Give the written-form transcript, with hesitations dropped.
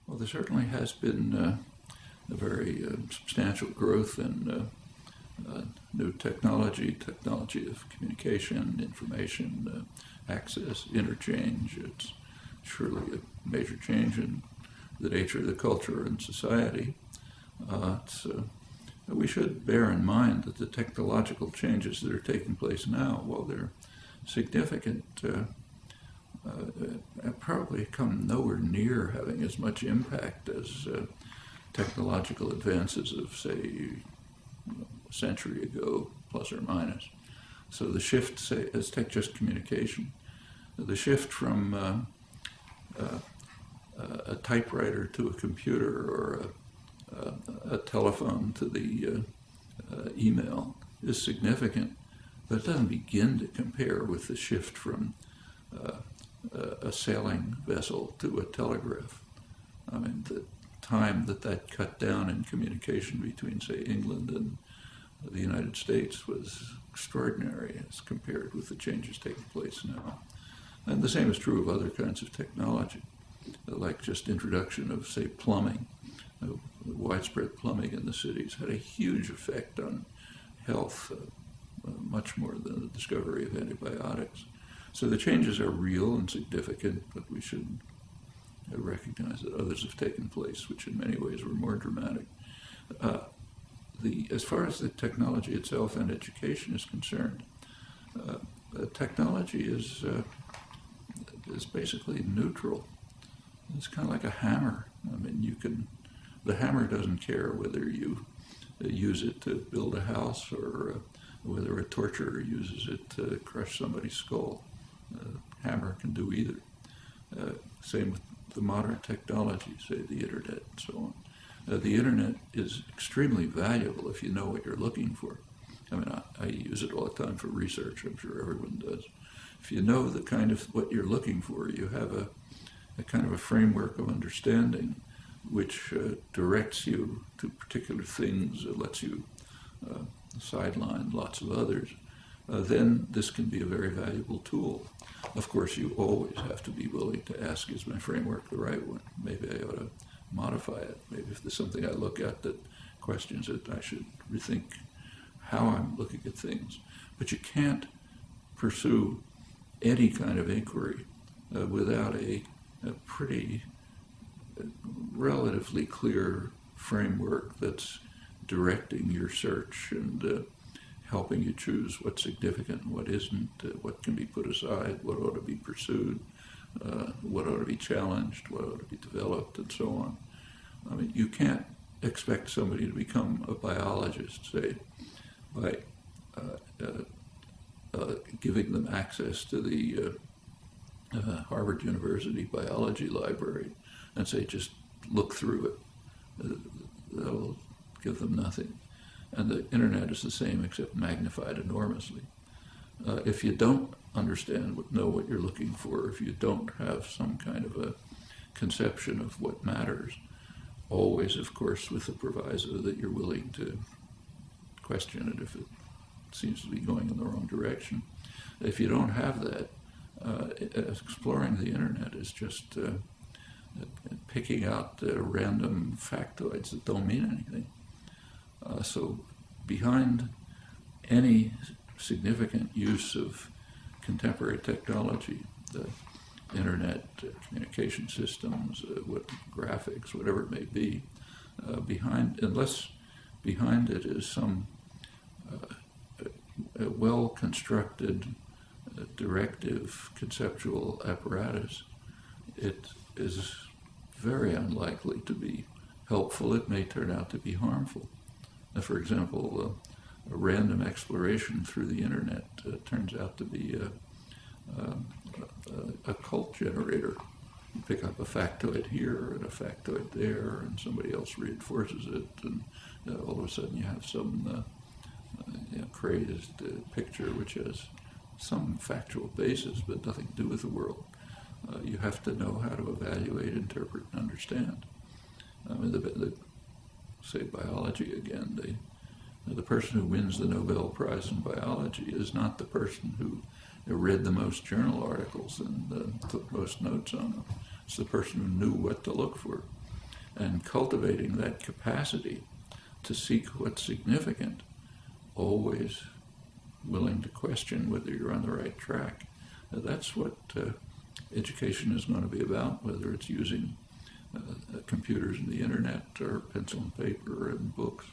Well, there certainly has been a very substantial growth in new technology of communication, information, access, interchange. It's surely a major change in the nature of the culture and society. We should bear in mind that the technological changes that are taking place now, while they're significant, probably come nowhere near having as much impact as technological advances of, say, a century ago, plus or minus. So the shift, say, let's take just communication. The shift from a typewriter to a computer, or a telephone to the email, is significant, but it doesn't begin to compare with the shift from a sailing vessel to a telegraph. I mean, the time that cut down in communication between, say, England and the United States was extraordinary as compared with the changes taking place now. And the same is true of other kinds of technology, like just introduction of, say, plumbing. Widespread plumbing in the cities had a huge effect on health, much more than the discovery of antibiotics. So the changes are real and significant, but we should recognize that others have taken place, which in many ways were more dramatic. As far as the technology itself and education is concerned, technology is basically neutral. It's kind of like a hammer. I mean, the hammer doesn't care whether you use it to build a house or whether a torturer uses it to crush somebody's skull. Hammer can do either. Same with the modern technology, say the internet and so on. The internet is extremely valuable if you know what you're looking for. I mean, I use it all the time for research. I'm sure everyone does. If you know the kind of what you're looking for, you have a kind of a framework of understanding which directs you to particular things, lets you sideline lots of others, then this can be a very valuable tool. Of course, you always have to be willing to ask, is my framework the right one? Maybe I ought to modify it. Maybe if there's something I look at that questions it, I should rethink how I'm looking at things. But you can't pursue any kind of inquiry without a pretty relatively clear framework that's directing your search and helping you choose what's significant and what isn't, what can be put aside, what ought to be pursued, what ought to be challenged, what ought to be developed, and so on. I mean, you can't expect somebody to become a biologist, say, by giving them access to the Harvard University biology library and say, just look through it. That'll give them nothing. And the internet is the same, except magnified enormously. If you don't know what you're looking for, if you don't have some kind of a conception of what matters, always, of course, with the proviso that you're willing to question it if it seems to be going in the wrong direction. If you don't have that, exploring the internet is just picking out random factoids that don't mean anything. So behind any significant use of contemporary technology, the internet, communication systems, graphics, whatever it may be, unless behind it is some well-constructed, directive, conceptual apparatus, it is very unlikely to be helpful. It may turn out to be harmful. For example, a random exploration through the internet turns out to be a cult generator. You pick up a factoid here and a factoid there, and somebody else reinforces it, and all of a sudden you have some crazed picture which has some factual basis but nothing to do with the world. You have to know how to evaluate, interpret, and understand. I mean, say biology again, the person who wins the Nobel Prize in biology is not the person who read the most journal articles and took most notes on them. It's the person who knew what to look for. and cultivating that capacity to seek what's significant, always willing to question whether you're on the right track. That's what education is going to be about, whether it's using computers and the internet or pencil and paper and books.